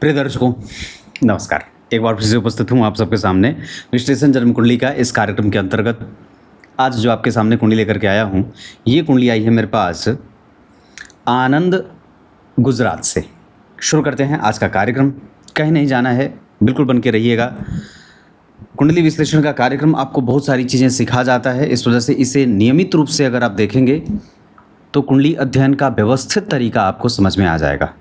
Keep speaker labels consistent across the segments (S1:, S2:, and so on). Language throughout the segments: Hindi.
S1: प्रिय दर्शकों, नमस्कार। एक बार फिर से उपस्थित हूँ आप सबके सामने विश्लेषण जन्म कुंडली का इस कार्यक्रम के अंतर्गत। आज जो आपके सामने कुंडली लेकर के आया हूँ, ये कुंडली आई है मेरे पास आनंद, गुजरात से। शुरू करते हैं आज का कार्यक्रम। कहीं नहीं जाना है, बिल्कुल बन के रहिएगा। कुंडली विश्लेषण का कार्यक्रम आपको बहुत सारी चीज़ें सिखा जाता है, इस वजह से इसे नियमित रूप से अगर आप देखेंगे तो कुंडली अध्ययन का व्यवस्थित तरीका आपको समझ में आ जाएगा।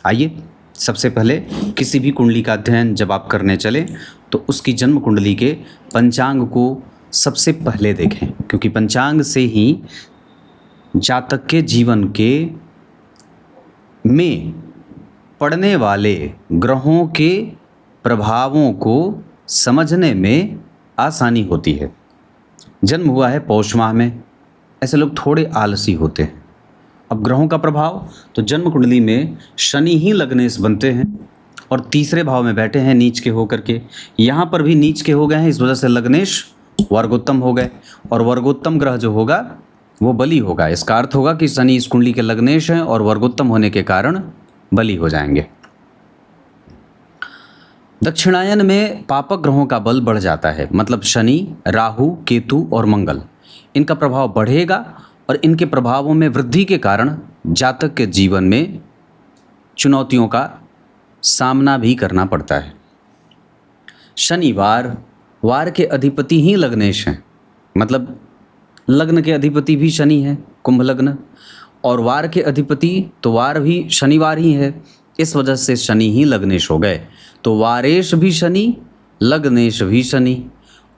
S1: आइए, सबसे पहले किसी भी कुंडली का अध्ययन जब आप करने चलें तो उसकी जन्म कुंडली के पंचांग को सबसे पहले देखें, क्योंकि पंचांग से ही जातक के जीवन के में पड़ने वाले ग्रहों के प्रभावों को समझने में आसानी होती है। जन्म हुआ है पौष माह में, ऐसे लोग थोड़े आलसी होते हैं। अब ग्रहों का प्रभाव, तो जन्म कुंडली में शनि ही लग्नेश बनते हैं और तीसरे भाव में बैठे हैं नीच के होकर के। यहाँ पर भी नीच के हो गए हैं, इस वजह से लग्नेश वर्गोत्तम हो गए, और वर्गोत्तम ग्रह जो होगा वो बली होगा। इसका अर्थ होगा कि शनि इस कुंडली के लग्नेश हैं और वर्गोत्तम होने के कारण बली हो जाएंगे। दक्षिणायन में पापक ग्रहों का बल बढ़ जाता है, मतलब शनि, राहु, केतु और मंगल, इनका प्रभाव बढ़ेगा और इनके प्रभावों में वृद्धि के कारण जातक के जीवन में चुनौतियों का सामना भी करना पड़ता है। शनिवार, वार के अधिपति ही लग्नेश हैं, मतलब लग्न के अधिपति भी शनि है, कुंभ लग्न, और वार के अधिपति तो वार भी शनिवार ही है, इस वजह से शनि ही लग्नेश हो गए। तो वारेश भी शनि, लग्नेश भी शनि।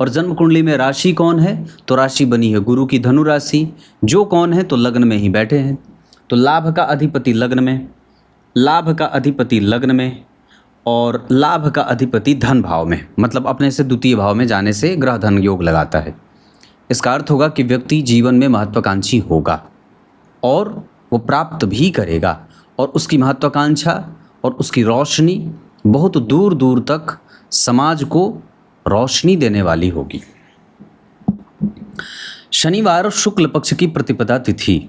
S1: और जन्म कुंडली में राशि कौन है, तो राशि बनी है गुरु की धनु राशि, जो कौन है तो लग्न में ही बैठे हैं। तो लाभ का अधिपति लग्न में, लाभ का अधिपति लग्न में, और लाभ का अधिपति धन भाव में, मतलब अपने से द्वितीय भाव में जाने से ग्रह धन योग लगाता है। इसका अर्थ होगा कि व्यक्ति जीवन में महत्वाकांक्षी होगा और वो प्राप्त भी करेगा, और उसकी महत्वाकांक्षा और उसकी रोशनी बहुत दूर दूर तक समाज को रोशनी देने वाली होगी। शनिवार शुक्ल पक्ष की प्रतिपदा तिथि,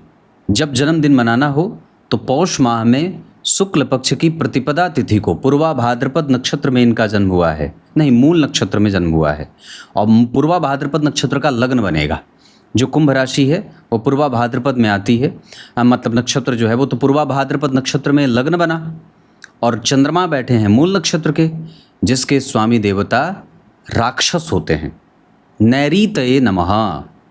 S1: जब जन्मदिन मनाना हो तो पौष माह में शुक्ल पक्ष की प्रतिपदा तिथि को, पूर्वा भाद्रपद नक्षत्र में इनका जन्म हुआ है, नहीं मूल नक्षत्र में जन्म हुआ है, और पूर्वा भाद्रपद नक्षत्र का लग्न बनेगा। जो कुंभ राशि है वो पूर्वा भाद्रपद में आती है, मतलब नक्षत्र जो है वो तो पूर्वा भाद्रपद नक्षत्र में लग्न बना, और चंद्रमा बैठे हैं मूल नक्षत्र के, जिसके स्वामी देवता राक्षस होते हैं। नैऋतये नमः,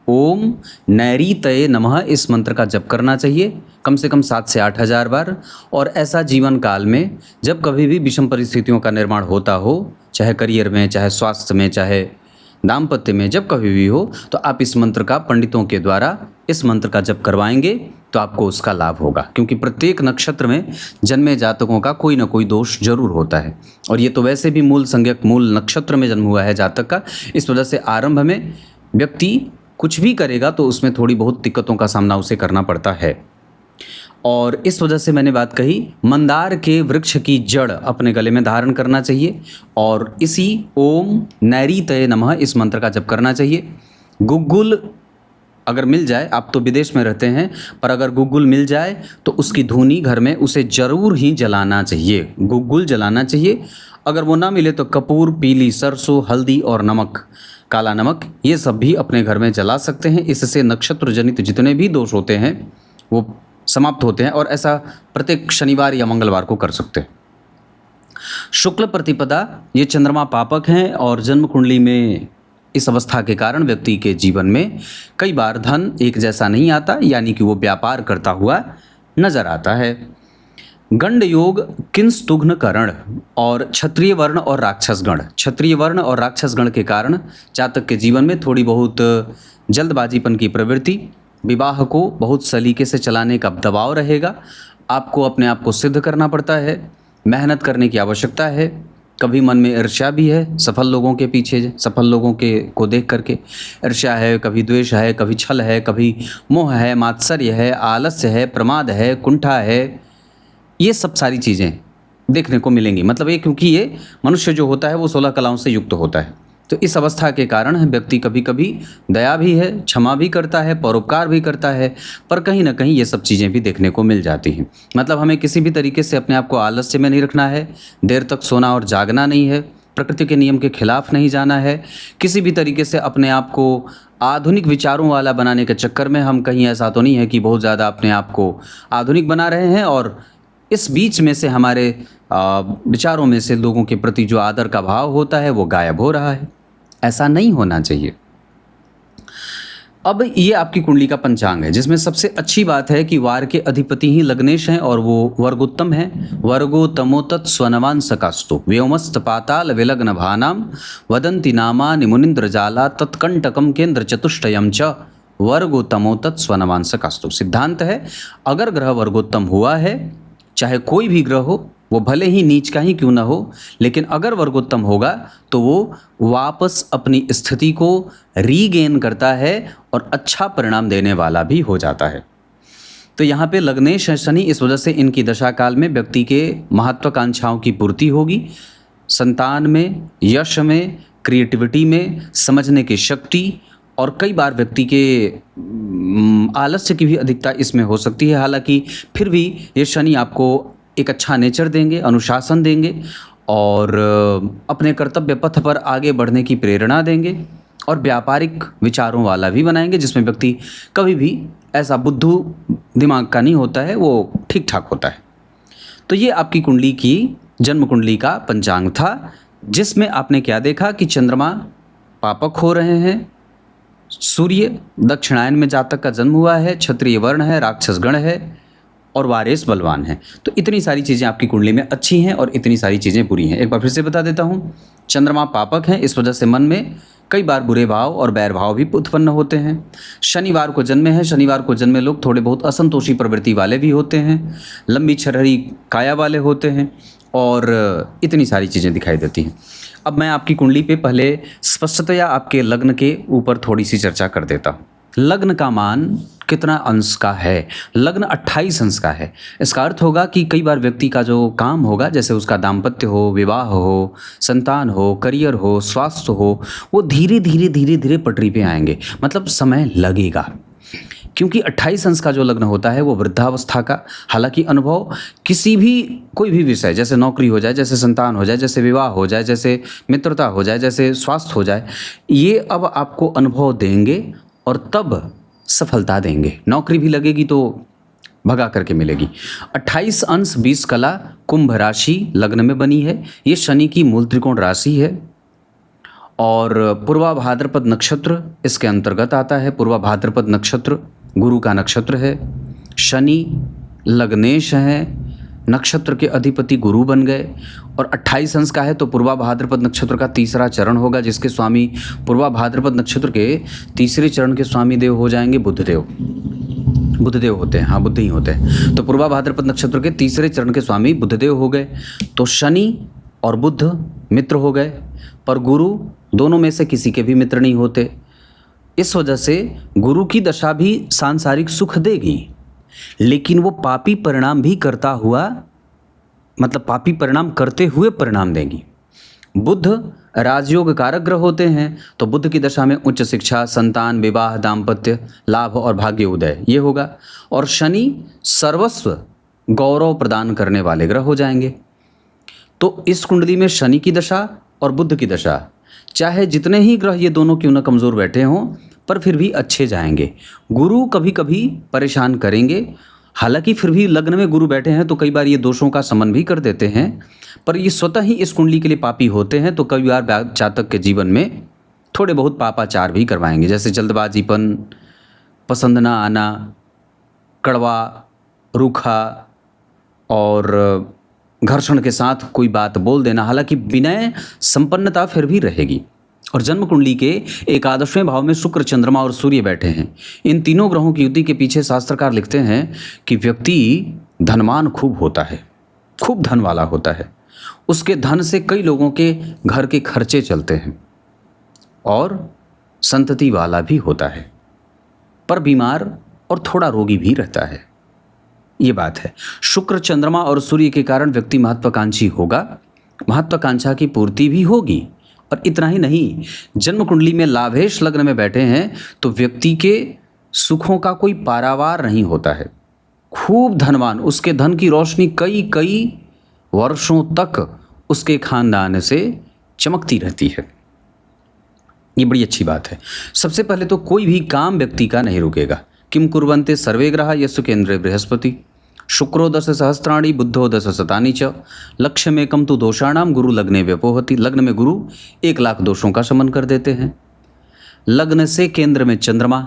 S1: ओम नैऋतये नमः, इस मंत्र का जप करना चाहिए कम से कम 7 से 8 हज़ार बार। और ऐसा जीवन काल में जब कभी भी विषम परिस्थितियों का निर्माण होता हो, चाहे करियर में, चाहे स्वास्थ्य में, चाहे दाम्पत्य में, जब कभी भी हो, तो आप इस मंत्र का पंडितों के द्वारा इस मंत्र का जप करवाएंगे तो आपको उसका लाभ होगा, क्योंकि प्रत्येक नक्षत्र में जन्मे जातकों का कोई ना कोई दोष जरूर होता है, और ये तो वैसे भी मूल संज्ञक मूल नक्षत्र में जन्म हुआ है जातक का, इस वजह से आरंभ में व्यक्ति कुछ भी करेगा तो उसमें थोड़ी बहुत दिक्कतों का सामना उसे करना पड़ता है। और इस वजह से मैंने बात कही, मंदार के वृक्ष की जड़ अपने गले में धारण करना चाहिए, और इसी ओम नैऋतये नमः इस मंत्र का जप करना चाहिए। गुग्गुल अगर मिल जाए, आप तो विदेश में रहते हैं, पर अगर गुग्गुल मिल जाए तो उसकी धूनी घर में उसे जरूर ही जलाना चाहिए, गुग्गुल जलाना चाहिए। अगर वो ना मिले तो कपूर, पीली सरसों, हल्दी और नमक, काला नमक, ये सब भी अपने घर में जला सकते हैं। इससे नक्षत्र जनित जितने भी दोष होते हैं वो समाप्त होते हैं, और ऐसा प्रत्येक शनिवार या मंगलवार को कर सकते हैं। शुक्ल प्रतिपदा, ये चंद्रमा पापक हैं, और जन्म कुंडली में इस अवस्था के कारण व्यक्ति के जीवन में कई बार धन एक जैसा नहीं आता, यानी कि वो व्यापार करता हुआ नजर आता है। गंड योग, किंस्तुघ्न करण, और क्षत्रिय वर्ण और राक्षस गण, क्षत्रिय वर्ण और राक्षस गण के कारण जातक के जीवन में थोड़ी बहुत जल्दबाजीपन की प्रवृत्ति, विवाह को बहुत सलीके से चलाने का दबाव रहेगा। आपको अपने आप को सिद्ध करना पड़ता है, मेहनत करने की आवश्यकता है। कभी मन में ईर्ष्या भी है, सफल लोगों के पीछे, सफल लोगों के को देख करके ईर्ष्या है, कभी द्वेष है, कभी छल है, कभी मोह है, मात्सर्य है, आलस्य है, प्रमाद है, कुंठा है, ये सब सारी चीज़ें देखने को मिलेंगी। मतलब ये, क्योंकि ये मनुष्य जो होता है वो 16 कलाओं से युक्त होता है, तो इस अवस्था के कारण व्यक्ति कभी कभी दया भी है, क्षमा भी करता है, परोपकार भी करता है, पर कहीं ना कहीं ये सब चीज़ें भी देखने को मिल जाती हैं। मतलब हमें किसी भी तरीके से अपने आप को आलस्य में नहीं रखना है, देर तक सोना और जागना नहीं है, प्रकृति के नियम के खिलाफ नहीं जाना है, किसी भी तरीके से अपने आप को आधुनिक विचारों वाला बनाने के चक्कर में हम कहीं ऐसा तो नहीं है कि बहुत ज़्यादा अपने आप को आधुनिक बना रहे हैं और इस बीच में से हमारे विचारों में से लोगों के प्रति जो आदर का भाव होता है वो गायब हो रहा है। ऐसा नहीं होना चाहिए। अब ये आपकी कुंडली का पंचांग है, जिसमें सबसे अच्छी बात है कि वार के अधिपति ही लग्नेश हैं और वो वर्गोत्तम हैं। वर्गो तमोतत् स्वनवान सकास्तु व्योमस्त पाताल विलग्न भानाम वदंती नामा निमुनिंद्र जाला तत्कंटकम केंद्र चतुष्टयम च वर्गो तमोतत् स्वनवान सकास्तु। सिद्धांत है, अगर ग्रह वर्गोत्तम हुआ है, चाहे कोई भी ग्रह हो, वो भले ही नीच का ही क्यों ना हो, लेकिन अगर वर्गोत्तम होगा तो वो वापस अपनी स्थिति को रीगेन करता है और अच्छा परिणाम देने वाला भी हो जाता है। तो यहाँ पे लग्नेश शनि, इस वजह से इनकी दशा काल में व्यक्ति के महत्वाकांक्षाओं की पूर्ति होगी। संतान में, यश में, क्रिएटिविटी में, समझने की शक्ति, और कई बार व्यक्ति के आलस्य की भी अधिकता इसमें हो सकती है। हालांकि फिर भी ये शनि आपको एक अच्छा नेचर देंगे, अनुशासन देंगे और अपने कर्तव्य पथ पर आगे बढ़ने की प्रेरणा देंगे और व्यापारिक विचारों वाला भी बनाएंगे, जिसमें व्यक्ति कभी भी ऐसा बुद्धू दिमाग का नहीं होता है, वो ठीक ठाक होता है। तो ये आपकी कुंडली की जन्म कुंडली का पंचांग था, जिसमें आपने क्या देखा कि चंद्रमा पापक हो रहे हैं, सूर्य दक्षिणायन में जातक का जन्म हुआ है, क्षत्रिय वर्ण है, राक्षस गण है और वारिस बलवान है। तो इतनी सारी चीज़ें आपकी कुंडली में अच्छी हैं और इतनी सारी चीज़ें बुरी हैं। एक बार फिर से बता देता हूँ, चंद्रमा पापक हैं, इस वजह से मन में कई बार बुरे भाव और बैर भाव भी उत्पन्न होते हैं। शनिवार को जन्मे हैं, शनिवार को जन्मे लोग थोड़े बहुत असंतोषी प्रवृत्ति वाले भी होते हैं, लंबी छरहरी काया वाले होते हैं और इतनी सारी चीज़ें दिखाई देती हैं। अब मैं आपकी कुंडली पे पहले स्पष्टतया आपके लग्न के ऊपर थोड़ी सी चर्चा कर देता हूँ। लग्न का मान कितना अंश का है? लग्न 28 अंश का है। इसका अर्थ होगा कि कई बार व्यक्ति का जो काम होगा, जैसे उसका दाम्पत्य हो, विवाह हो, संतान हो, करियर हो, स्वास्थ्य हो, वो धीरे धीरे पटरी पे आएंगे, मतलब समय लगेगा। क्योंकि 28 अंश का जो लग्न होता है वो वृद्धावस्था का। हालांकि अनुभव किसी भी कोई भी विषय, जैसे नौकरी हो जाए, जैसे संतान हो जाए, जैसे विवाह हो जाए, जैसे मित्रता हो जाए, जैसे स्वास्थ्य हो जाए, ये अब आपको अनुभव देंगे और तब सफलता देंगे। नौकरी भी लगेगी तो भगा करके मिलेगी। 28 अंश 20 कला कुंभ राशि लग्न में बनी है। ये शनि की मूल त्रिकोण राशि है और पूर्वा भाद्रपद नक्षत्र इसके अंतर्गत आता है। पूर्वा भाद्रपद नक्षत्र गुरु का नक्षत्र है। शनि लग्नेश है, नक्षत्र के अधिपति गुरु बन गए और 28 अंश का है तो पूर्वा भाद्रपद नक्षत्र का तीसरा चरण होगा, जिसके स्वामी पूर्वा भाद्रपद नक्षत्र के तीसरे चरण के स्वामी देव हो जाएंगे बुधदेव। बुधदेव होते हैं, हाँ बुध ही होते हैं। तो पूर्वा भाद्रपद नक्षत्र के तीसरे चरण के स्वामी बुधदेव हो गए। तो शनि और बुध मित्र हो गए, पर गुरु दोनों में से किसी के भी मित्र नहीं होते। इस वजह से गुरु की दशा भी सांसारिक सुख देगी, लेकिन वो पापी परिणाम भी करता हुआ, मतलब पापी परिणाम करते हुए परिणाम देंगी। बुध राजयोग कारक ग्रह होते हैं, तो बुध की दशा में उच्च शिक्षा, संतान, विवाह, दाम्पत्य, लाभ और भाग्य उदय ये होगा। और शनि सर्वस्व गौरव प्रदान करने वाले ग्रह हो जाएंगे। तो इस कुंडली में शनि की दशा और बुध की दशा, चाहे जितने ही ग्रह ये दोनों क्यों न कमज़ोर बैठे हों, पर फिर भी अच्छे जाएंगे। गुरु कभी कभी परेशान करेंगे, हालांकि फिर भी लग्न में गुरु बैठे हैं तो कई बार ये दोषों का समन भी कर देते हैं, पर ये स्वतः ही इस कुंडली के लिए पापी होते हैं, तो कई बार जातक के जीवन में थोड़े बहुत पापाचार भी करवाएंगे, जैसे जल्दबाजीपन, पसंद ना आना, कड़वा, रूखा और घर्षण के साथ कोई बात बोल देना। हालांकि विनय संपन्नता फिर भी रहेगी। और जन्म कुंडली के एकादशवें भाव में शुक्र, चंद्रमा और सूर्य बैठे हैं। इन तीनों ग्रहों की युति के पीछे शास्त्रकार लिखते हैं कि व्यक्ति धनवान खूब होता है, खूब धन वाला होता है। उसके धन से कई लोगों के घर के खर्चे चलते हैं और संतति वाला भी होता है, पर बीमार और थोड़ा रोगी भी रहता है। ये बात है। शुक्र, चंद्रमा और सूर्य के कारण व्यक्ति महत्वाकांक्षी होगा, महत्वाकांक्षा की पूर्ति भी होगी और इतना ही नहीं, जन्म कुंडली में लाभेश लग्न में बैठे हैं तो व्यक्ति के सुखों का कोई पारावार नहीं होता है। खूब धनवान, उसके धन की रोशनी कई कई वर्षों तक उसके खानदान से चमकती रहती है। ये बड़ी अच्छी बात है। सबसे पहले तो कोई भी काम व्यक्ति का नहीं रुकेगा। किम कुर्वन्ते सर्वे ग्रहा यस्सु केंद्रे बृहस्पति शुक्रो दश सहस्त्राणी बुद्धो दश शतानि च लक्ष्यमेकं तु दोषाणाम गुरु लग्ने व्यपोहति। लग्न में गुरु 1,00,000 दोषों का शमन कर देते हैं। लग्न से केंद्र में चंद्रमा,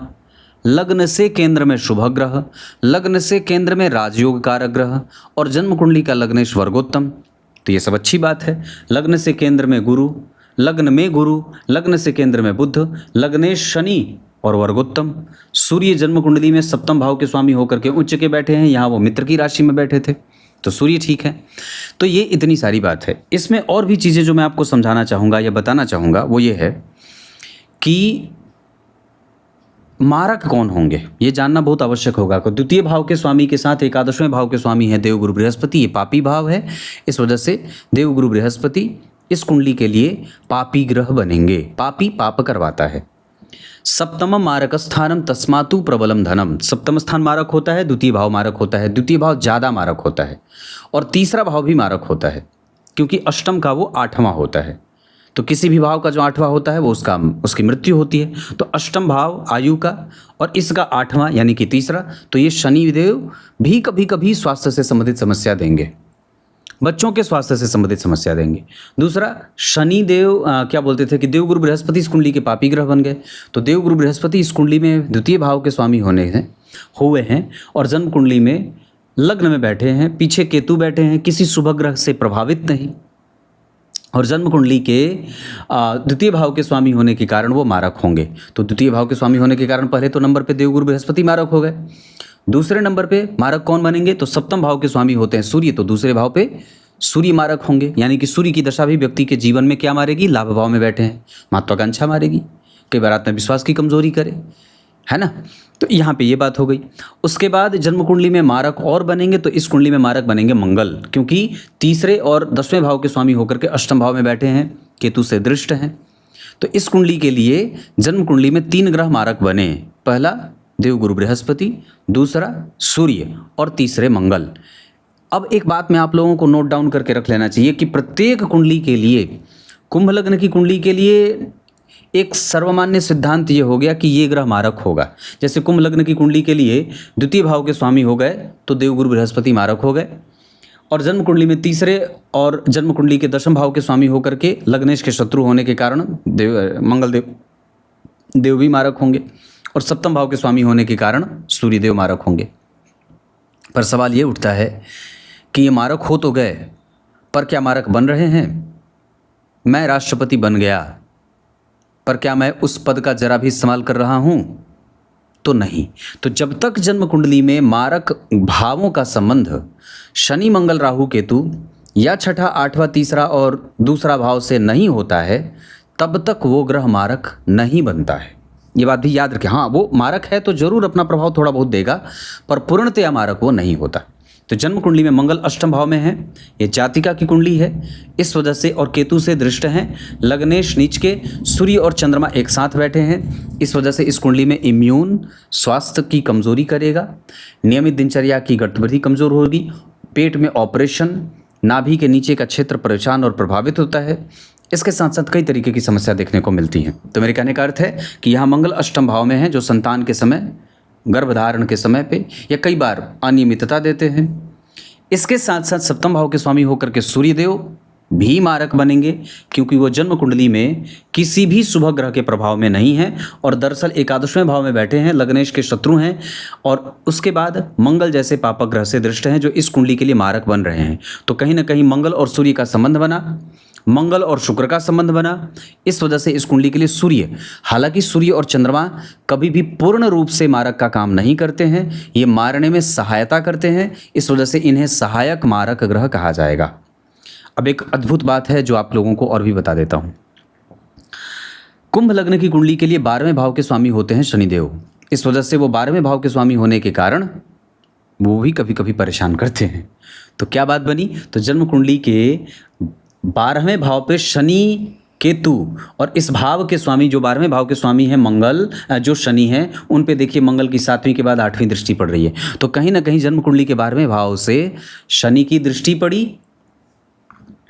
S1: लग्न से केंद्र में शुभ ग्रह, लग्न से केंद्र में राजयोग कारक ग्रह और जन्म कुंडली का लग्नेश वर्गोत्तम, तो ये सब अच्छी बात है। लग्न से केंद्र में गुरु, लग्न में गुरु, लग्न से केंद्र में बुध, लग्नेश शनि और वर्गोत्तम। सूर्य जन्म कुंडली में सप्तम भाव के स्वामी होकर के उच्च के बैठे हैं, यहाँ वो मित्र की राशि में बैठे थे, तो सूर्य ठीक है। तो ये इतनी सारी बात है। इसमें और भी चीज़ें जो मैं आपको समझाना चाहूँगा या बताना चाहूँगा वो ये है कि मारक कौन होंगे, ये जानना बहुत आवश्यक होगा। द्वितीय भाव के स्वामी के साथ एकादशवें भाव के स्वामी है देवगुरु बृहस्पति, ये पापी भाव है। इस वजह से देवगुरु बृहस्पति इस कुंडली के लिए पापी ग्रह बनेंगे। पापी पाप करवाता है। सप्तम मारक स्थानम तस्मातु प्रबलम धनम। सप्तम स्थान मारक होता है, द्वितीय भाव मारक होता है, द्वितीय भाव ज़्यादा मारक होता है और तीसरा भाव भी मारक होता है, क्योंकि अष्टम का वो 8वां होता है। तो किसी भी भाव का जो 8वां होता है वो उसकी मृत्यु होती है। तो अष्टम भाव आयु का और इसका 8वां यानी कि तीसरा, तो ये शनिदेव भी कभी कभी स्वास्थ्य से संबंधित समस्या देंगे, बच्चों के स्वास्थ्य से संबंधित समस्या देंगे। दूसरा, शनिदेव क्या बोलते थे कि देवगुरु बृहस्पति इस कुंडली के पापी ग्रह बन गए। तो देवगुरु बृहस्पति इस कुंडली में द्वितीय भाव के स्वामी हुए हैं और जन्म कुंडली में लग्न में बैठे हैं, पीछे केतु बैठे हैं, किसी शुभ ग्रह से प्रभावित नहीं और जन्म कुंडली के द्वितीय भाव के स्वामी होने के कारण वो मारक होंगे। तो द्वितीय भाव के स्वामी होने के कारण पहले तो नंबर पे देवगुरु बृहस्पति मारक हो गए। दूसरे नंबर पे मारक कौन बनेंगे, तो सप्तम भाव के स्वामी होते हैं सूर्य, तो दूसरे भाव पे सूर्य मारक होंगे। यानी कि सूर्य की दशा भी व्यक्ति के जीवन में क्या मारेगी, लाभ भाव में बैठे हैं, महत्वाकांक्षा मारेगी, कई बार आत्मविश्वास की कमजोरी करे, है ना। तो यहाँ पे ये बात हो गई। उसके बाद जन्म कुंडली में मारक और बनेंगे, तो इस कुंडली में मारक बनेंगे मंगल, क्योंकि तीसरे और 10वें भाव के स्वामी होकर के अष्टम भाव में बैठे हैं, केतु से दृष्ट हैं। तो इस कुंडली के लिए जन्म कुंडली में 3 ग्रह मारक बने, पहला देवगुरु बृहस्पति, दूसरा सूर्य और तीसरे मंगल। अब एक बात मैं आप लोगों को नोट डाउन करके रख लेना चाहिए कि प्रत्येक कुंडली के लिए, कुंभ लग्न की कुंडली के लिए एक सर्वमान्य सिद्धांत ये हो गया कि ये ग्रह मारक होगा। जैसे कुंभ लग्न की कुंडली के लिए द्वितीय भाव के स्वामी हो गए तो देवगुरु बृहस्पति मारक हो गए, और जन्म कुंडली में तीसरे और जन्म कुंडली के 10वें भाव के स्वामी होकर के लग्नेश के शत्रु होने के कारण मंगल देव भी मारक होंगे, और सप्तम भाव के स्वामी होने के कारण सूर्यदेव मारक होंगे। पर सवाल ये उठता है कि ये मारक हो तो गए, पर क्या मारक बन रहे हैं? मैं राष्ट्रपति बन गया, पर क्या मैं उस पद का जरा भी इस्तेमाल कर रहा हूँ? तो नहीं। तो जब तक जन्म कुंडली में मारक भावों का संबंध शनि मंगल राहु केतु या छठा, आठवां, तीसरा और दूसरा भाव से नहीं होता है, तब तक वो ग्रह मारक नहीं बनता है। ये बात भी याद रखें। हाँ, वो मारक है तो जरूर अपना प्रभाव थोड़ा बहुत देगा, पर पूर्णतया मारक वो नहीं होता। तो जन्म कुंडली में मंगल अष्टम भाव में है, ये जातिका की कुंडली है, इस वजह से, और केतु से दृष्ट हैं, लग्नेश नीच के, सूर्य और चंद्रमा एक साथ बैठे हैं, इस वजह से इस कुंडली में इम्यून स्वास्थ्य की कमजोरी करेगा, नियमित दिनचर्या की गतिविधि कमजोर होगी, पेट में ऑपरेशन, नाभि के नीचे का क्षेत्र परेशान और प्रभावित होता है। इसके साथ साथ कई तरीके की समस्या देखने को मिलती हैं। तो मेरे कहने का अर्थ है कि यहाँ मंगल अष्टम भाव में है, जो संतान के समय, गर्भधारण के समय पे या कई बार अनियमितता देते हैं। इसके साथ साथ सप्तम भाव के स्वामी होकर के सूर्यदेव भी मारक बनेंगे, क्योंकि वो जन्म कुंडली में किसी भी शुभ ग्रह के प्रभाव में नहीं है और दरअसल एकादशवें भाव में बैठे हैं, लग्नेश के शत्रु हैं, और उसके बाद मंगल जैसे पापक ग्रह से दृष्ट हैं, जो इस कुंडली के लिए मारक बन रहे हैं। तो कहीं ना कहीं मंगल और सूर्य का संबंध बना, मंगल और शुक्र का संबंध बना, इस वजह से इस कुंडली के लिए सूर्य, हालांकि सूर्य और चंद्रमा कभी भी पूर्ण रूप से मारक का काम नहीं करते हैं, ये मारने में सहायता करते हैं, इस वजह से इन्हें सहायक मारक ग्रह कहा जाएगा। अब एक अद्भुत बात है जो आप लोगों को और भी बता देता हूँ। कुंभ लग्न की कुंडली के लिए 12वें भाव के स्वामी होते हैं शनिदेव, इस वजह से वो 12वें भाव के स्वामी होने के कारण वो भी कभी कभी परेशान करते हैं। तो क्या बात बनी, तो जन्म कुंडली के 12वें भाव पे शनि केतु और इस भाव के स्वामी जो 12वें भाव के स्वामी हैं मंगल, जो शनि हैं, उन पे देखिए मंगल की 7वीं के बाद 8वीं दृष्टि पड़ रही है। तो कहीं ना कहीं जन्म कुंडली के 12वें भाव से शनि की दृष्टि पड़ी,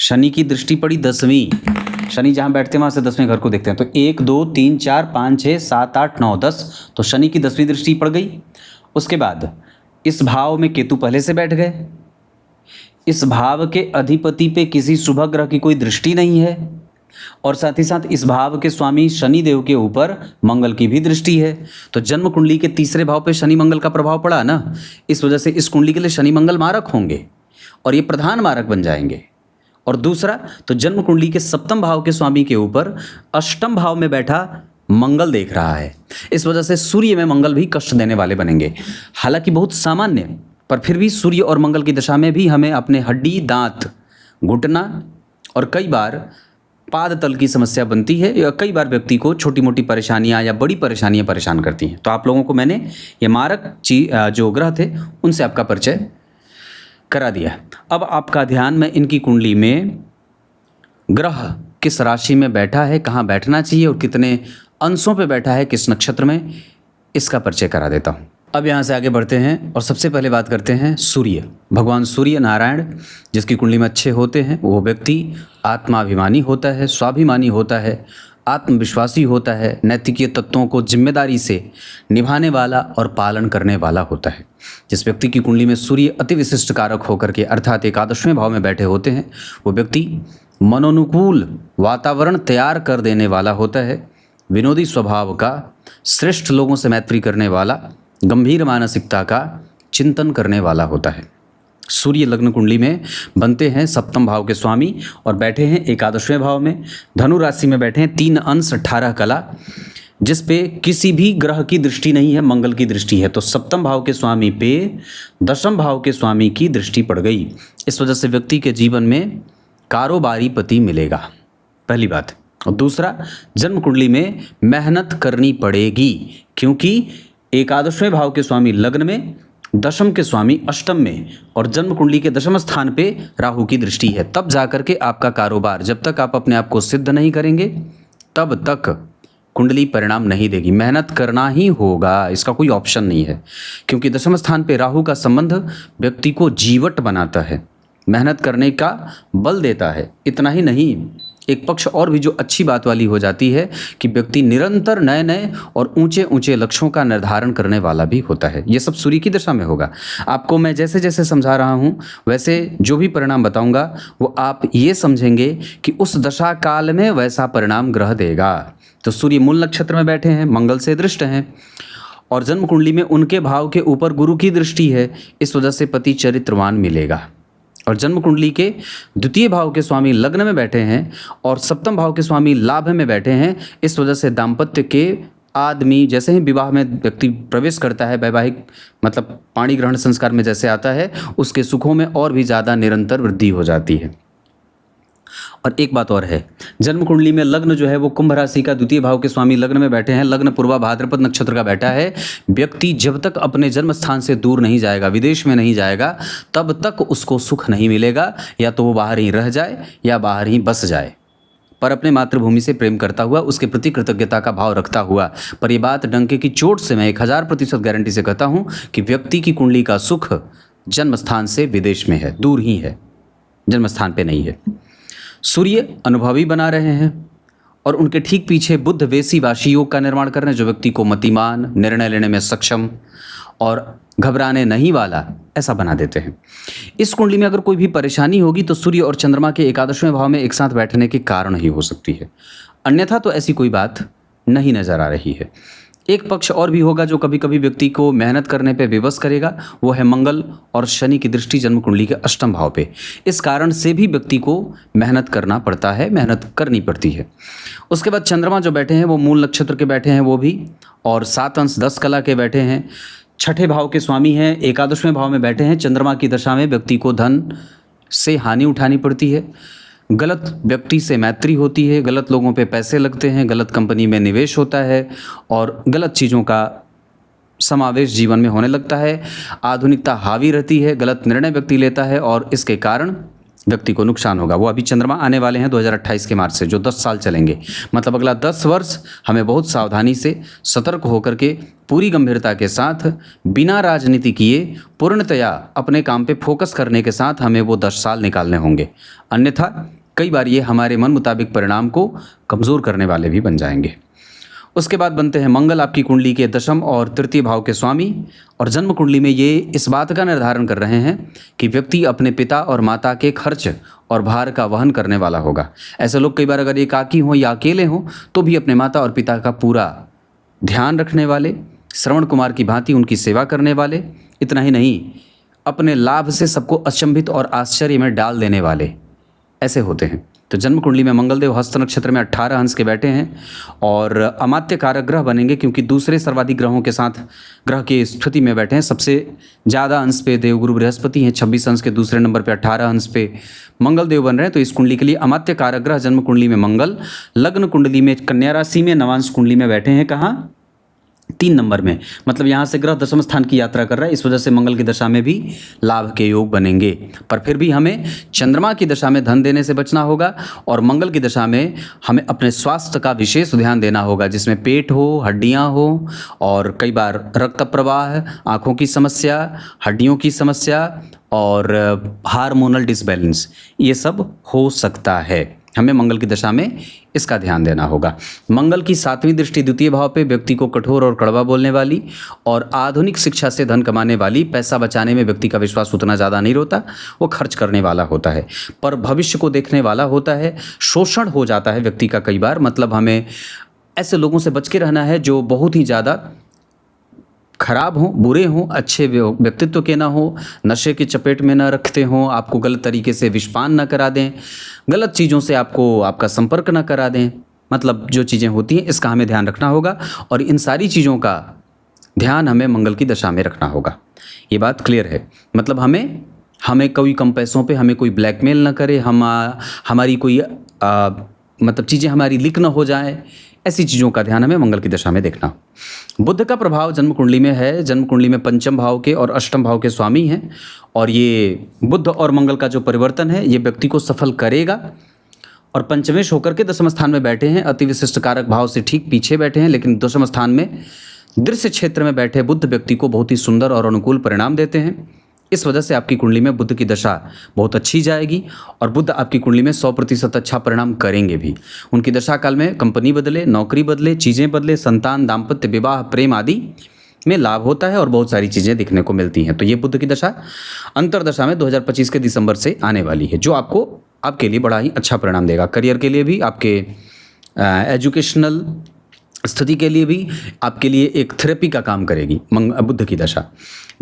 S1: शनि की दृष्टि पड़ी 10वीं। शनि जहाँ बैठते हैं वहाँ से 10वें घर को देखते हैं, तो 1 2 3 4 5 6 7 8 9 10, तो शनि की 10वीं दृष्टि पड़ गई। उसके बाद इस भाव में केतु पहले से बैठ गए, इस भाव के अधिपति पे किसी शुभ ग्रह की कोई दृष्टि नहीं है, और साथ ही साथ इस भाव के स्वामी शनि देव के ऊपर मंगल की भी दृष्टि है। तो जन्म कुंडली के 3रे भाव पे शनि मंगल का प्रभाव पड़ा ना, इस वजह से इस कुंडली के लिए शनि मंगल मारक होंगे और ये प्रधान मारक बन जाएंगे। और दूसरा, तो जन्म कुंडली के 7वें भाव के स्वामी के ऊपर 8वें भाव में बैठा मंगल देख रहा है, इस वजह से सूर्य में मंगल भी कष्ट देने वाले बनेंगे। हालांकि बहुत सामान्य, पर फिर भी सूर्य और मंगल की दशा में भी हमें अपने हड्डी, दांत, घुटना और कई बार पाद तल की समस्या बनती है, या कई बार व्यक्ति को छोटी मोटी परेशानियां या बड़ी परेशानियां परेशान करती हैं। तो आप लोगों को मैंने ये मारक जो ग्रह थे उनसे आपका परिचय करा दिया। अब आपका ध्यान मैं इनकी कुंडली में ग्रह किस राशि में बैठा है, कहाँ बैठना चाहिए और कितने अंशों पे बैठा है, किस नक्षत्र में, इसका परिचय करा देता हूँ। अब यहाँ से आगे बढ़ते हैं और सबसे पहले बात करते हैं सूर्य। भगवान सूर्य नारायण जिसकी कुंडली में अच्छे होते हैं वो व्यक्ति आत्माभिमानी होता है, स्वाभिमानी होता है, आत्मविश्वासी होता है, नैतिकीय तत्वों को जिम्मेदारी से निभाने वाला और पालन करने वाला होता है। जिस व्यक्ति की कुंडली में सूर्य अति विशिष्ट कारक होकर के अर्थात 11वें भाव में बैठे होते हैं, वो व्यक्ति मनोनुकूल वातावरण तैयार कर देने वाला होता है, विनोदी स्वभाव का, श्रेष्ठ लोगों से मैत्री करने वाला, गंभीर मानसिकता का चिंतन करने वाला होता है। सूर्य लग्न कुंडली में बनते हैं 7वें भाव के स्वामी और बैठे हैं 11वें भाव में, धनु राशि में बैठे हैं 3 अंश 18 कला, जिस पे किसी भी ग्रह की दृष्टि नहीं है, मंगल की दृष्टि है। तो 7वें भाव के स्वामी पे 10वें भाव के स्वामी की दृष्टि पड़ गई। इस वजह से व्यक्ति के जीवन में कारोबारी पति मिलेगा, पहली बात। और दूसरा, जन्म कुंडली में मेहनत करनी पड़ेगी, क्योंकि 11वें भाव के स्वामी लग्न में, 10वें के स्वामी अष्टम में और जन्म कुंडली के 10वें स्थान पे राहु की दृष्टि है। तब जाकर के आपका कारोबार, जब तक आप अपने आप को सिद्ध नहीं करेंगे तब तक कुंडली परिणाम नहीं देगी। मेहनत करना ही होगा, इसका कोई ऑप्शन नहीं है, क्योंकि 10वें स्थान पे राहु का संबंध व्यक्ति को जीवट बनाता है, मेहनत करने का बल देता है। इतना ही नहीं, एक पक्ष और भी जो अच्छी बात वाली हो जाती है कि व्यक्ति निरंतर नए नए और ऊंचे ऊंचे लक्ष्यों का निर्धारण करने वाला भी होता है। ये सब सूर्य की दशा में होगा। आपको मैं जैसे जैसे समझा रहा हूँ वैसे जो भी परिणाम बताऊंगा वो आप ये समझेंगे कि उस दशा काल में वैसा परिणाम ग्रह देगा। तो सूर्य मूल नक्षत्र में बैठे हैं, मंगल से दृष्ट हैं और जन्म कुंडली में उनके भाव के ऊपर गुरु की दृष्टि है, इस वजह से पति चरित्रवान मिलेगा। और जन्म कुंडली के 2 भाव के स्वामी लग्न में बैठे हैं और 7वें भाव के स्वामी लाभ में बैठे हैं, इस वजह से दाम्पत्य के आदमी जैसे ही विवाह में व्यक्ति प्रवेश करता है, वैवाहिक मतलब पाणी ग्रहण संस्कार में जैसे आता है, उसके सुखों में और भी ज़्यादा निरंतर वृद्धि हो जाती है। और एक बात और है, जन्म कुंडली में लग्न जो है वो कुंभ राशि का 2 भाव के स्वामी लग्न में बैठे हैं, लग्न पूर्वा भाद्रपद नक्षत्र का बैठा है। व्यक्ति जब तक अपने जन्म स्थान से दूर नहीं जाएगा, विदेश में नहीं जाएगा, तब तक उसको सुख नहीं मिलेगा। या तो वो बाहर ही रह जाए या बाहर ही बस जाए, पर अपने मातृभूमि से प्रेम करता हुआ, उसके प्रति कृतज्ञता का भाव रखता हुआ। पर ये बात डंके की चोट से मैं 1000% गारंटी से कहता हूँ कि व्यक्ति की कुंडली का सुख जन्म स्थान से विदेश में है, दूर ही है, जन्म स्थान पे नहीं है। सूर्य अनुभवी बना रहे हैं और उनके ठीक पीछे बुध वेसी वाशी योग का निर्माण कर रहे हैं, जो व्यक्ति को मतिमान, निर्णय लेने में सक्षम और घबराने नहीं वाला ऐसा बना देते हैं। इस कुंडली में अगर कोई भी परेशानी होगी तो सूर्य और चंद्रमा के 11वें भाव में एक साथ बैठने के कारण ही हो सकती है, अन्यथा तो ऐसी कोई बात नहीं नजर आ रही है। एक पक्ष और भी होगा जो कभी कभी व्यक्ति को मेहनत करने पे विवश करेगा, वो है मंगल और शनि की दृष्टि जन्म कुंडली के 8वें भाव पे। इस कारण से भी व्यक्ति को मेहनत करना पड़ता है, मेहनत करनी पड़ती है। उसके बाद चंद्रमा जो बैठे हैं वो मूल नक्षत्र के बैठे हैं वो भी, और 7 अंश 10 कला के बैठे हैं। 6ठे भाव के स्वामी हैं, 11वें भाव में बैठे हैं। चंद्रमा की दशा में व्यक्ति को धन से हानि उठानी पड़ती है, गलत व्यक्ति से मैत्री होती है, गलत लोगों पे पैसे लगते हैं, गलत कंपनी में निवेश होता है और गलत चीज़ों का समावेश जीवन में होने लगता है। आधुनिकता हावी रहती है, गलत निर्णय व्यक्ति लेता है और इसके कारण व्यक्ति को नुकसान होगा। वो अभी चंद्रमा आने वाले हैं 2028 के मार्च से, जो 10 साल चलेंगे। मतलब अगला 10 वर्ष हमें बहुत सावधानी से, सतर्क होकर के, पूरी गंभीरता के साथ, बिना राजनीति किए, पूर्णतया अपने काम पे फोकस करने के साथ हमें वो 10 साल निकालने होंगे। अन्यथा कई बार ये हमारे मन मुताबिक परिणाम को कमज़ोर करने वाले भी बन जाएंगे। उसके बाद बनते हैं मंगल, आपकी कुंडली के दशम और तृतीय भाव के स्वामी, और जन्म कुंडली में ये इस बात का निर्धारण कर रहे हैं कि व्यक्ति अपने पिता और माता के खर्च और भार का वहन करने वाला होगा। ऐसे लोग कई बार अगर एकाकी हों या अकेले हों तो भी अपने माता और पिता का पूरा ध्यान रखने वाले, श्रवण कुमार की भांति उनकी सेवा करने वाले, इतना ही नहीं अपने लाभ से सबको अचंभित और आश्चर्य में डाल देने वाले ऐसे होते हैं। तो जन्म कुंडली में मंगलदेव हस्त नक्षत्र में 18 अंश के बैठे हैं और अमात्य कारक ग्रह बनेंगे, क्योंकि दूसरे सर्वाधिक ग्रहों के साथ ग्रह की स्थिति में बैठे हैं। सबसे ज़्यादा अंश पे देवगुरु बृहस्पति हैं, 26 अंश के दूसरे नंबर पे 18 अंश पे मंगलदेव बन रहे हैं। तो इस कुंडली के लिए अमात्य कारक ग्रह जन्म कुंडली में मंगल, लग्न कुंडली में कन्या राशि में, नवांश कुंडली में बैठे हैं कहाँ? 3 नंबर में। मतलब यहाँ से ग्रह दशम स्थान की यात्रा कर रहा है, इस वजह से मंगल की दशा में भी लाभ के योग बनेंगे। पर फिर भी हमें चंद्रमा की दशा में धन देने से बचना होगा और मंगल की दशा में हमें अपने स्वास्थ्य का विशेष ध्यान देना होगा, जिसमें पेट हो, हड्डियाँ हो और कई बार रक्त प्रवाह, आँखों की समस्या, हड्डियों की समस्या और हार्मोनल डिसबैलेंस, ये सब हो सकता है। हमें मंगल की दशा में इसका ध्यान देना होगा। मंगल की 7वीं दृष्टि द्वितीय भाव पे व्यक्ति को कठोर और कड़वा बोलने वाली और आधुनिक शिक्षा से धन कमाने वाली, पैसा बचाने में व्यक्ति का विश्वास उतना ज़्यादा नहीं होता, वो खर्च करने वाला होता है, पर भविष्य को देखने वाला होता है। शोषण हो जाता है व्यक्ति का कई बार। मतलब हमें ऐसे लोगों से बच के रहना है जो बहुत ही ज़्यादा खराब हों, बुरे हों, अच्छे व्यक्तित्व के ना हो, नशे की चपेट में ना रखते हों, आपको गलत तरीके से विषपान ना करा दें, गलत चीज़ों से आपका संपर्क ना करा दें। मतलब जो चीज़ें होती हैं इसका हमें ध्यान रखना होगा और इन सारी चीज़ों का ध्यान हमें मंगल की दशा में रखना होगा। ये बात क्लियर है। मतलब हमें कोई कम पैसों पे हमें कोई ब्लैकमेल ना करे, हमारी कोई मतलब चीज़ें हमारी लीक ना हो जाए, ऐसी चीज़ों का ध्यान हमें मंगल की दशा में देखना। बुध का प्रभाव जन्म कुंडली में है। जन्म कुंडली में पंचम भाव के और अष्टम भाव के स्वामी हैं और ये बुध और मंगल का जो परिवर्तन है ये व्यक्ति को सफल करेगा। और पंचमेश होकर के दशम स्थान में बैठे हैं, अति विशिष्ट कारक भाव से ठीक पीछे बैठे हैं, लेकिन दशम स्थान में दृश्य क्षेत्र में बैठे बुध व्यक्ति को बहुत ही सुंदर और अनुकूल परिणाम देते हैं। इस वजह से आपकी कुंडली में बुध की दशा बहुत अच्छी जाएगी और बुध आपकी कुंडली में 100% अच्छा परिणाम करेंगे भी। उनकी दशा काल में कंपनी बदले, नौकरी बदले, चीज़ें बदले, संतान, दाम्पत्य, विवाह, प्रेम आदि में लाभ होता है और बहुत सारी चीज़ें दिखने को मिलती हैं। तो ये बुध की दशा अंतरदशा में 2025 के दिसंबर से आने वाली है, जो आपके लिए बड़ा ही अच्छा परिणाम देगा। करियर के लिए भी, आपके एजुकेशनल स्थिति के लिए भी, आपके लिए एक थेरेपी का काम करेगी बुध की दशा।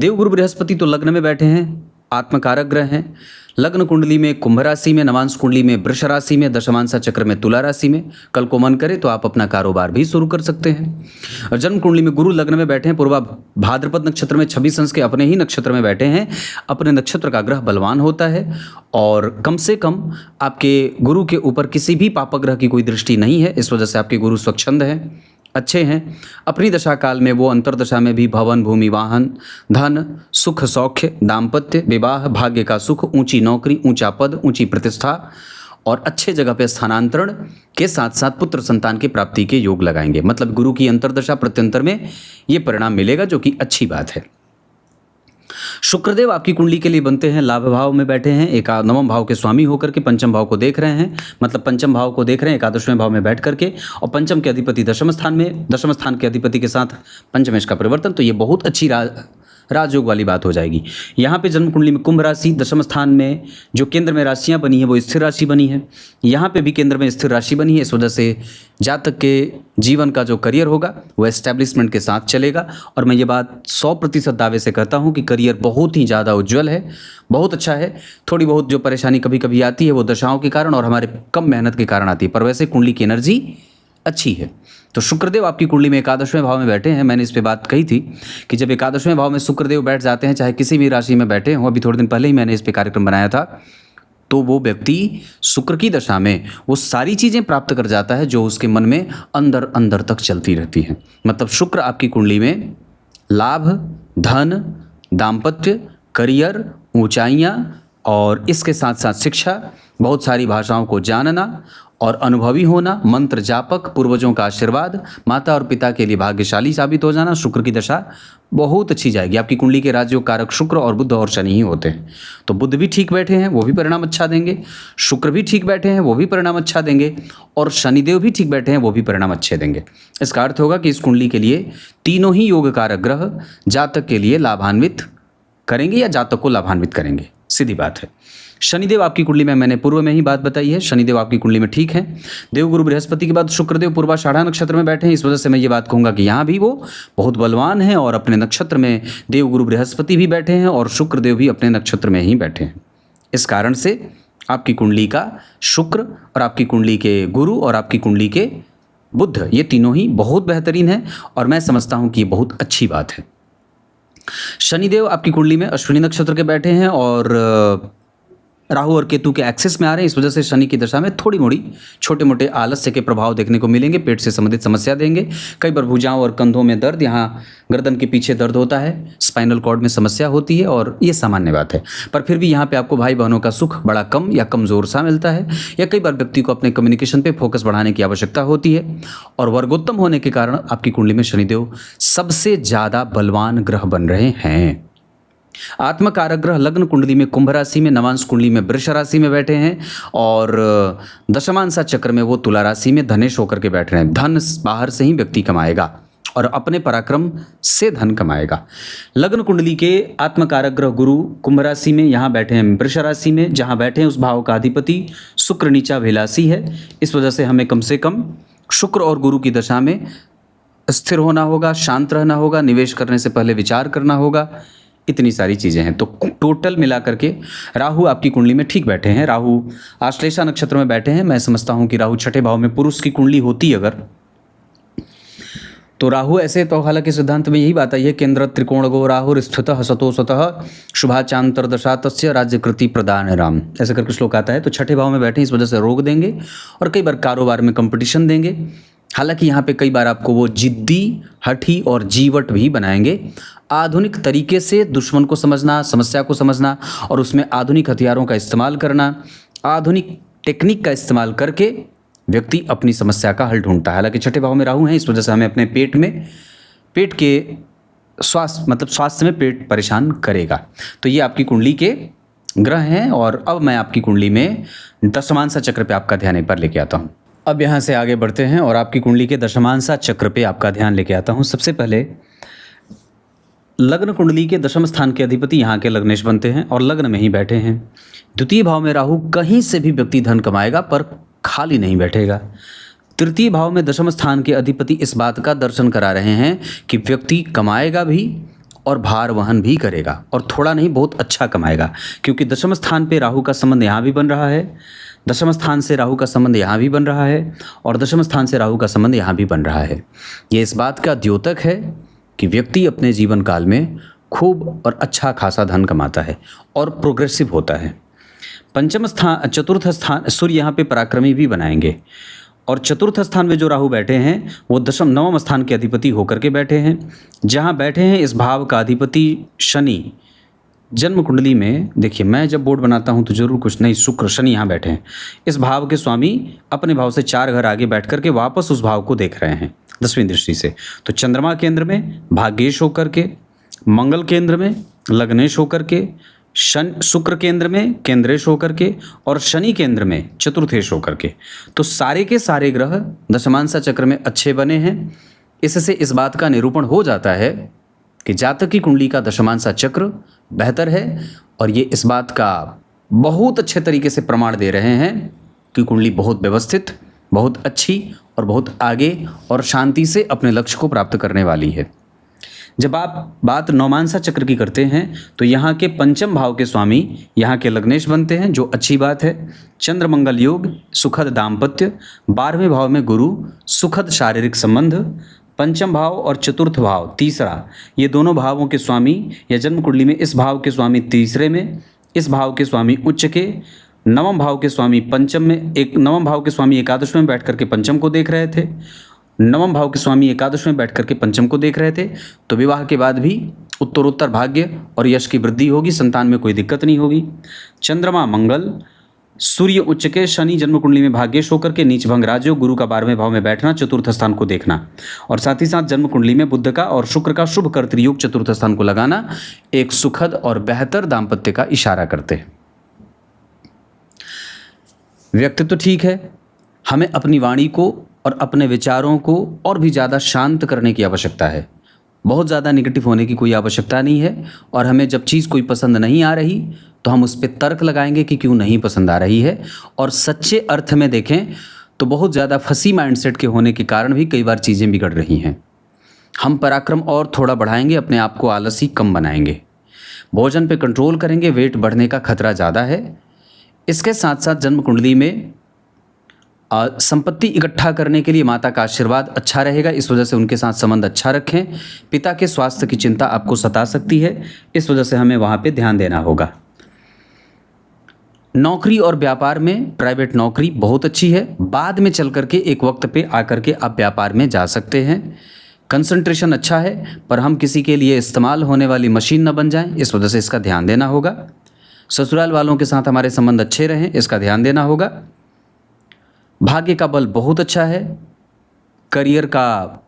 S1: देवगुरु बृहस्पति तो लग्न में बैठे हैं, आत्मकारक ग्रह हैं। लग्न कुंडली में कुंभ राशि में, नवांश कुंडली में वृष राशि में, दशमांशा चक्र में तुला राशि में। कल को मन करे तो आप अपना कारोबार भी शुरू कर सकते हैं। और जन्म कुंडली में गुरु लग्न में बैठे हैं, पूर्वा भाद्रपद नक्षत्र में 26 अंश के अपने ही नक्षत्र में बैठे हैं। अपने नक्षत्र का ग्रह बलवान होता है और कम से कम आपके गुरु के ऊपर किसी भी पापग्रह की कोई दृष्टि नहीं है। इस वजह से आपके गुरु स्वच्छंद हैं, अच्छे हैं। अपनी दशा काल में वो अंतरदशा में भी भवन, भूमि, वाहन, धन, सुख, सौख्य, दाम्पत्य, विवाह, भाग्य का सुख, ऊंची नौकरी, ऊंचा पद, ऊंची प्रतिष्ठा और अच्छे जगह पे स्थानांतरण के साथ साथ पुत्र संतान की प्राप्ति के योग लगाएंगे। मतलब गुरु की अंतरदशा प्रत्यंतर में ये परिणाम मिलेगा, जो कि अच्छी बात है। शुक्रदेव आपकी कुंडली के लिए बनते हैं लाभ भाव में बैठे हैं, नवम भाव के स्वामी होकर के पंचम भाव को देख रहे हैं। मतलब पंचम भाव को देख रहे हैं एकादशवें भाव में बैठ करके, और पंचम के अधिपति दशम स्थान में, दशम स्थान के अधिपति के साथ पंचमेश का परिवर्तन, तो ये बहुत अच्छी राजयोग वाली बात हो जाएगी। यहाँ पे जन्म कुंडली में कुंभ राशि, दशम स्थान में जो केंद्र में राशियाँ बनी है वो स्थिर राशि बनी है। यहाँ पे भी केंद्र में स्थिर राशि बनी है। इस वजह से जातक के जीवन का जो करियर होगा वो एस्टैब्लिशमेंट के साथ चलेगा। और मैं ये बात 100% दावे से कहता हूँ कि करियर बहुत ही ज़्यादा उज्ज्वल है, बहुत अच्छा है। थोड़ी बहुत जो परेशानी कभी कभी आती है वो दशाओं के कारण और हमारे कम मेहनत के कारण आती है, पर वैसे कुंडली की एनर्जी अच्छी है। तो शुक्रदेव आपकी कुंडली में एकादशवें भाव में बैठे हैं। मैंने इस पे बात कही थी कि जब एकादशवें भाव में शुक्रदेव बैठ जाते हैं, चाहे किसी भी राशि में बैठे हों, अभी थोड़े दिन पहले ही मैंने इस पे कार्यक्रम बनाया था, तो वो व्यक्ति शुक्र की दशा में वो सारी चीज़ें प्राप्त कर जाता है जो उसके मन में अंदर अंदर तक चलती रहती हैं। मतलब शुक्र आपकी कुंडली में लाभ, धन, दाम्पत्य, करियर, ऊंचाइयाँ, और इसके साथ साथ शिक्षा, बहुत सारी भाषाओं को जानना और अनुभवी होना, मंत्र जापक, पूर्वजों का आशीर्वाद, माता और पिता के लिए भाग्यशाली साबित हो जाना। शुक्र की दशा बहुत अच्छी जाएगी। आपकी कुंडली के राजयोग कारक शुक्र और बुध और शनि ही होते हैं। तो बुध भी ठीक बैठे हैं, वो भी परिणाम अच्छा देंगे। शुक्र भी ठीक बैठे हैं, वो भी परिणाम अच्छा देंगे। और शनिदेव भी ठीक बैठे हैं, वो भी परिणाम अच्छे देंगे। इसका अर्थ होगा कि इस कुंडली के लिए तीनों ही योग कारक ग्रह जातक के लिए लाभान्वित करेंगे या जातक को लाभान्वित करेंगे, सीधी बात है। शनिदेव आपकी कुंडली में, मैंने पूर्व में ही बात बताई है, शनिदेव आपकी कुंडली में ठीक है। देवगुरु बृहस्पति के बाद शुक्रदेव पूर्वाषाढ़ा नक्षत्र में बैठे हैं। इस वजह से मैं ये बात कहूँगा कि यहाँ भी वो बहुत बलवान हैं और अपने नक्षत्र में देवगुरु बृहस्पति भी बैठे हैं और शुक्रदेव भी अपने नक्षत्र में ही बैठे हैं। इस कारण से आपकी कुंडली का शुक्र और आपकी कुंडली के गुरु और आपकी कुंडली के बुध, ये तीनों ही बहुत बेहतरीन हैं और मैं समझता हूँ कि ये बहुत अच्छी बात है। शनिदेव आपकी कुंडली में अश्विनी नक्षत्र के बैठे हैं और राहु और केतु के एक्सेस में आ रहे हैं। इस वजह से शनि की दशा में थोड़ी मोड़ी छोटे मोटे आलस्य के प्रभाव देखने को मिलेंगे। पेट से संबंधित समस्या देंगे। कई बार भुजाओं और कंधों में दर्द, यहाँ गर्दन के पीछे दर्द होता है, स्पाइनल कॉर्ड में समस्या होती है और ये सामान्य बात है। पर फिर भी यहाँ पे आपको भाई बहनों का सुख बड़ा कम या कमज़ोर सा मिलता है, या कई बार व्यक्ति को अपने कम्युनिकेशन पे फोकस बढ़ाने की आवश्यकता होती है। और वर्गोत्तम होने के कारण आपकी कुंडली में शनिदेव सबसे ज़्यादा बलवान ग्रह बन रहे हैं। आत्मकारक ग्रह लग्न कुंडली में कुंभ राशि में, नवांश कुंडली में वृष राशि में बैठे हैं और दशमांशा चक्र में वो तुला राशि में धनेश होकर के बैठ रहे हैं। धन बाहर से ही व्यक्ति कमाएगा और अपने पराक्रम से धन कमाएगा। लग्न कुंडली के आत्मकारक ग्रह गुरु कुंभ राशि में यहाँ बैठे हैं वृष राशि में। जहाँ बैठे हैं उस भाव का अधिपति शुक्र नीचा विलासी है। इस वजह से हमें कम से कम शुक्र और गुरु की दशा में स्थिर होना होगा, शांत रहना होगा, निवेश करने से पहले विचार करना होगा। इतनी सारी चीज़ें हैं। तो टोटल मिला करके राहु आपकी कुंडली में ठीक बैठे हैं। राहु आश्लेषा नक्षत्र में बैठे हैं। मैं समझता हूं कि राहु छठे भाव में पुरुष की कुंडली होती अगर, तो राहु ऐसे तो हालांकि सिद्धांत में यही बात आई है, केंद्र त्रिकोण गो राहुर स्थितः सतो स्वतः शुभाचांतरदशा तस्य राज्यकृति प्रदान राम, ऐसे करके श्लोक आता है। तो छठे भाव में बैठे, इस वजह से रोक देंगे और कई बार कारोबार में कंपटीशन देंगे। हालांकि यहाँ पे कई बार आपको वो जिद्दी, हठी और जीवट भी बनाएंगे। आधुनिक तरीके से दुश्मन को समझना, समस्या को समझना और उसमें आधुनिक हथियारों का इस्तेमाल करना, आधुनिक टेक्निक का इस्तेमाल करके व्यक्ति अपनी समस्या का हल ढूंढता है। हालांकि छठे भाव में राहु है, इस वजह से हमें अपने पेट के स्वास्थ्य में पेट परेशान करेगा। तो ये आपकी कुंडली के ग्रह हैं। और अब मैं आपकी कुंडली में दशमांशा चक्र पे आपका ध्यान एक बार लेके आता हूँ। अब यहाँ से आगे बढ़ते हैं और आपकी कुंडली के दशमांशा चक्र पे आपका ध्यान लेके आता हूँ। सबसे पहले लग्न कुंडली के दशम स्थान के अधिपति यहाँ के लग्नेश बनते हैं और लग्न में ही बैठे हैं। द्वितीय भाव में राहु, कहीं से भी व्यक्ति धन कमाएगा पर खाली नहीं बैठेगा। तृतीय भाव में दशम स्थान के अधिपति इस बात का दर्शन करा रहे हैं कि व्यक्ति कमाएगा भी और भार वहन भी करेगा और थोड़ा नहीं बहुत अच्छा कमाएगा, क्योंकि दशम स्थान पे राहु का संबंध यहाँ भी बन रहा है, दशम स्थान से राहु का संबंध यहाँ भी बन रहा है और दशम स्थान से राहु का संबंध यहाँ भी बन रहा है। ये इस बात का द्योतक है कि व्यक्ति अपने जीवन काल में खूब और अच्छा खासा धन कमाता है और प्रोग्रेसिव होता है। चतुर्थ स्थान सूर्य यहाँ पे पराक्रमी भी बनाएंगे और चतुर्थ स्थान में जो राहु बैठे हैं वो नवम स्थान के अधिपति होकर के बैठे हैं। जहाँ बैठे हैं इस भाव का अधिपति शनि जन्म कुंडली में, देखिए मैं जब बोर्ड बनाता हूँ तो जरूर कुछ नहीं, शुक्र शनि यहाँ बैठे हैं। इस भाव के स्वामी अपने भाव से 4 घर आगे बैठ करके वापस उस भाव को देख रहे हैं 10वीं दृष्टि से। तो चंद्रमा केंद्र में भाग्येश होकर के, मंगल केंद्र में लग्नेश होकर के, शुक्र केंद्र में केंद्रेश होकर के और शनि केंद्र में चतुर्थेश होकर के। तो सारे के सारे ग्रह दशमांशा चक्र में अच्छे बने हैं। इससे इस बात का निरूपण हो जाता है कि जातक की कुंडली का दशमांशा चक्र बेहतर है और ये इस बात का बहुत अच्छे तरीके से प्रमाण दे रहे हैं कि कुंडली बहुत व्यवस्थित, बहुत अच्छी और बहुत आगे और शांति से अपने लक्ष्य को प्राप्त करने वाली है। जब आप बात नवमांशा चक्र की करते हैं तो यहाँ के पंचम भाव के स्वामी यहाँ के लग्नेश बनते हैं, जो अच्छी बात है। चंद्र मंगल योग, सुखद दाम्पत्य, 12वें भाव में गुरु, सुखद शारीरिक संबंध, पंचम भाव और चतुर्थ भाव तीसरा, ये दोनों भावों के स्वामी या जन्म कुंडली में इस भाव के स्वामी तीसरे में, इस भाव के स्वामी उच्च के, नवम भाव के स्वामी पंचम में, नवम भाव के स्वामी एकादश में बैठ करके पंचम को देख रहे थे। नवम भाव के स्वामी एकादश में बैठ करके पंचम को देख रहे थे, तो विवाह के बाद भी उत्तरोत्तर भाग्य और यश की वृद्धि होगी, संतान में कोई दिक्कत नहीं होगी। चंद्रमा मंगल, सूर्य उच्च के, शनि जन्म कुंडली में भाग्येश होकर के नीच भंग राजयोग, गुरु का 12वें भाव में बैठना, चतुर्थ स्थान को देखना, और साथ ही साथ जन्म कुंडली में बुध का और शुक्र का शुभ कर्तृयोग चतुर्थ स्थान को लगाना एक सुखद और बेहतर दाम्पत्य का इशारा करते हैं। व्यक्तित्व ठीक है, हमें अपनी वाणी को और अपने विचारों को और भी ज़्यादा शांत करने की आवश्यकता है। बहुत ज़्यादा निगेटिव होने की कोई आवश्यकता नहीं है, और हमें जब चीज़ कोई पसंद नहीं आ रही तो हम उस पर तर्क लगाएंगे कि क्यों नहीं पसंद आ रही है। और सच्चे अर्थ में देखें तो बहुत ज़्यादा फंसी माइंडसेट के होने के कारण भी कई बार चीज़ें बिगड़ रही हैं। हम पराक्रम और थोड़ा बढ़ाएंगे, अपने आप को आलसी कम बनाएंगे, भोजन पे कंट्रोल करेंगे, वेट बढ़ने का खतरा ज़्यादा है। इसके साथ साथ जन्म कुंडली में संपत्ति इकट्ठा करने के लिए माता का आशीर्वाद अच्छा रहेगा, इस वजह से उनके साथ संबंध अच्छा रखें। पिता के स्वास्थ्य की चिंता आपको सता सकती है, इस वजह से हमें वहाँ पे ध्यान देना होगा। नौकरी और व्यापार में प्राइवेट नौकरी बहुत अच्छी है, बाद में चल करके एक वक्त पे आकर के आप व्यापार में जा सकते हैं। कंसंट्रेशन अच्छा है, पर हम किसी के लिए इस्तेमाल होने वाली मशीन न बन जाएं, इस वजह से इसका ध्यान देना होगा। ससुराल वालों के साथ हमारे संबंध अच्छे रहें, इसका ध्यान देना होगा। भाग्य का बल बहुत अच्छा है, करियर का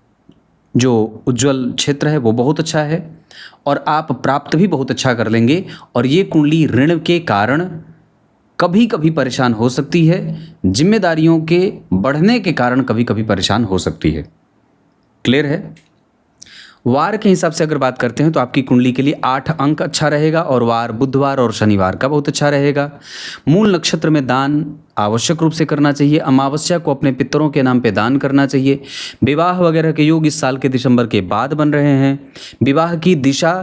S1: जो उज्जवल क्षेत्र है वो बहुत अच्छा है, और आप प्राप्त भी बहुत अच्छा कर लेंगे। और ये कुंडली ऋण के कारण कभी कभी परेशान हो सकती है, जिम्मेदारियों के बढ़ने के कारण कभी कभी परेशान हो सकती है। क्लियर है? वार के हिसाब से अगर बात करते हैं तो आपकी कुंडली के लिए 8 अंक अच्छा रहेगा, और वार बुधवार और शनिवार का बहुत अच्छा रहेगा। मूल नक्षत्र में दान आवश्यक रूप से करना चाहिए, अमावस्या को अपने पितरों के नाम पे दान करना चाहिए। विवाह वगैरह के योग इस साल के दिसंबर के बाद बन रहे हैं। विवाह की दिशा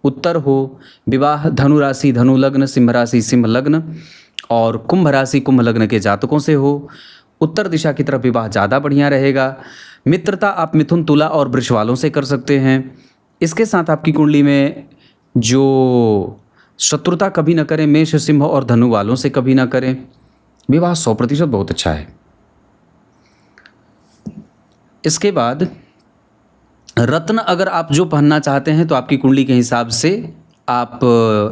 S1: उत्तर हो, विवाह धनु राशि धनु लग्न, सिंह राशि सिंह लग्न और कुंभ राशि कुंभ लग्न के जातकों से हो। उत्तर दिशा की तरफ विवाह ज़्यादा बढ़िया रहेगा। मित्रता आप मिथुन तुला और वृष वालों से कर सकते हैं। इसके साथ आपकी कुंडली में जो शत्रुता कभी ना करें, मेष सिंह और धनु वालों से कभी ना करें। विवाह 100% बहुत अच्छा है। इसके बाद रत्न अगर आप जो पहनना चाहते हैं तो आपकी कुंडली के हिसाब से आप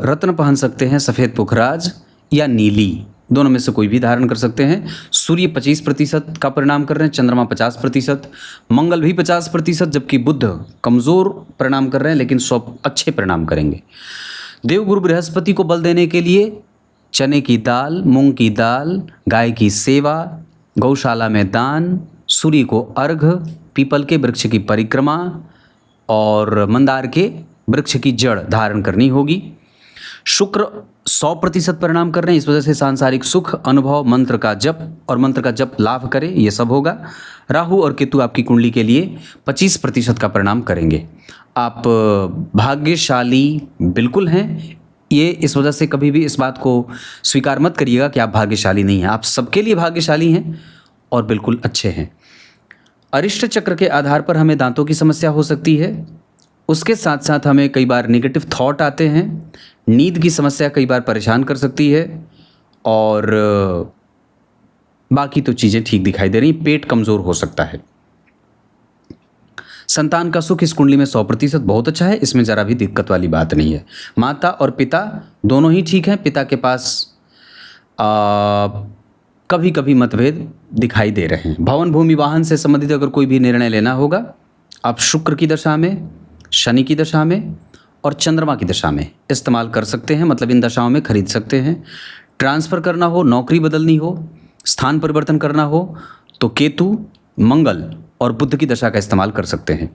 S1: रत्न पहन सकते हैं, सफ़ेद पुखराज या नीली, दोनों में से कोई भी धारण कर सकते हैं। सूर्य 25% का परिणाम कर रहे हैं, चंद्रमा 50%, मंगल भी 50%, जबकि बुध कमज़ोर परिणाम कर रहे हैं लेकिन 100 अच्छे परिणाम करेंगे। देवगुरु बृहस्पति को बल देने के लिए चने की दाल, मूंग की दाल, गाय की सेवा, गौशाला में दान, सूर्य को अर्घ, पीपल के वृक्ष की परिक्रमा और मंदार के वृक्ष की जड़ धारण करनी होगी। शुक्र 100% परिणाम कर रहे हैं, इस वजह से सांसारिक सुख अनुभव, मंत्र का जप और मंत्र का जप लाभ करे, ये सब होगा। राहु और केतु आपकी कुंडली के लिए 25% का परिणाम करेंगे। आप भाग्यशाली बिल्कुल हैं, ये इस वजह से कभी भी इस बात को स्वीकार मत करिएगा कि आप भाग्यशाली नहीं हैं। आप सबके लिए भाग्यशाली हैं और बिल्कुल अच्छे हैं। अरिष्ट चक्र के आधार पर हमें दांतों की समस्या हो सकती है, उसके साथ साथ हमें कई बार नेगेटिव थॉट आते हैं। नींद की समस्या कई बार परेशान कर सकती है, और बाकी तो चीज़ें ठीक दिखाई दे रही। पेट कमज़ोर हो सकता है। संतान का सुख इस कुंडली में 100% बहुत अच्छा है, इसमें ज़रा भी दिक्कत वाली बात नहीं है। माता और पिता दोनों ही ठीक हैं। पिता के पास कभी कभी मतभेद दिखाई दे रहे हैं। भवन भूमि वाहन से संबंधित अगर कोई भी निर्णय लेना होगा, आप शुक्र की दशा में, शनि की दशा में और चंद्रमा की दशा में इस्तेमाल कर सकते हैं, मतलब इन दशाओं में खरीद सकते हैं। ट्रांसफ़र करना हो, नौकरी बदलनी हो, स्थान परिवर्तन करना हो तो केतु, मंगल और बुध की दशा का इस्तेमाल कर सकते हैं।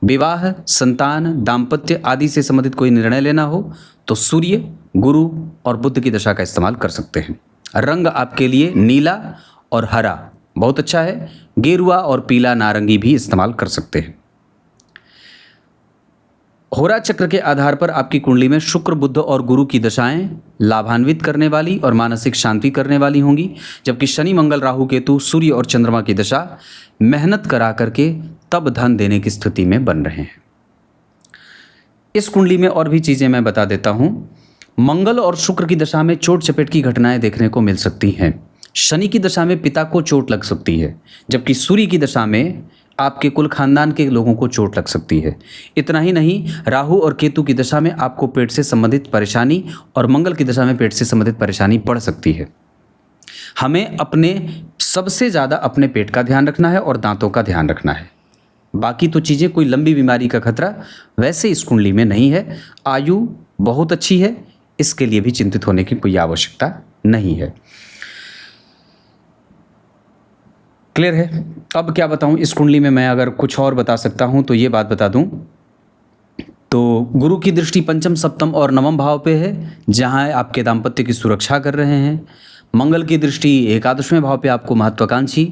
S1: विवाह, संतान, दाम्पत्य आदि से संबंधित कोई निर्णय लेना हो तो सूर्य, गुरु और बुध की दशा का इस्तेमाल कर सकते हैं। रंग आपके लिए नीला और हरा बहुत अच्छा है। गेरुआ और पीला नारंगी भी इस्तेमाल कर सकते हैं। होरा चक्र के आधार पर आपकी कुंडली में शुक्र, बुध और गुरु की दशाएं लाभान्वित करने वाली और मानसिक शांति करने वाली होंगी, जबकि शनि, मंगल, राहु, केतु, सूर्य और चंद्रमा की दशा मेहनत करा करके तब धन देने की स्थिति में बन रहे हैं। इस कुंडली में और भी चीज़ें मैं बता देता हूँ। मंगल और शुक्र की दशा में चोट चपेट की घटनाएं देखने को मिल सकती हैं। शनि की दशा में पिता को चोट लग सकती है, जबकि सूर्य की दशा में आपके कुल खानदान के लोगों को चोट लग सकती है। इतना ही नहीं, राहु और केतु की दशा में आपको पेट से संबंधित परेशानी और मंगल की दशा में पेट से संबंधित परेशानी बढ़ सकती है। हमें अपने सबसे ज़्यादा अपने पेट का ध्यान रखना है और दांतों का ध्यान रखना है। बाकी तो चीज़ें, कोई लंबी बीमारी का खतरा वैसे इस कुंडली में नहीं है। आयु बहुत अच्छी है, इसके लिए भी चिंतित होने की कोई आवश्यकता नहीं है। क्लियर है? अब क्या बताऊं इस कुंडली में, मैं अगर कुछ और बता सकता हूं तो ये बात बता दूं, तो गुरु की दृष्टि पंचम, सप्तम और नवम भाव पे है, जहां आपके दाम्पत्य की सुरक्षा कर रहे हैं। मंगल की दृष्टि एकादशवें भाव पे आपको महत्वाकांक्षी,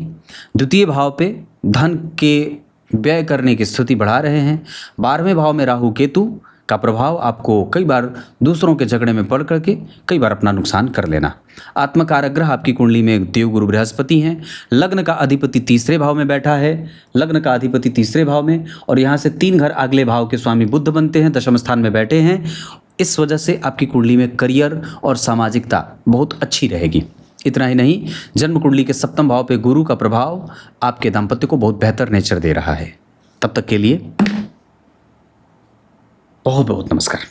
S1: द्वितीय भाव पे धन के व्यय करने की स्थिति बढ़ा रहे हैं। 12वें भाव में राहु केतु का प्रभाव आपको कई बार दूसरों के झगड़े में पड़ करके कई बार अपना नुकसान कर लेना। आत्मकारक ग्रह आपकी कुंडली में देवगुरु बृहस्पति हैं। लग्न का अधिपति तीसरे भाव में बैठा है, लग्न का अधिपति तीसरे भाव में, और यहाँ से 3 घर अगले भाव के स्वामी बुध बनते हैं, दशम स्थान में बैठे हैं। इस वजह से आपकी कुंडली में करियर और सामाजिकता बहुत अच्छी रहेगी। इतना ही नहीं, जन्म कुंडली के सप्तम भाव पे गुरु का प्रभाव आपके दाम्पत्य को बहुत बेहतर नेचर दे रहा है। तब तक के लिए बहुत बहुत नमस्कार।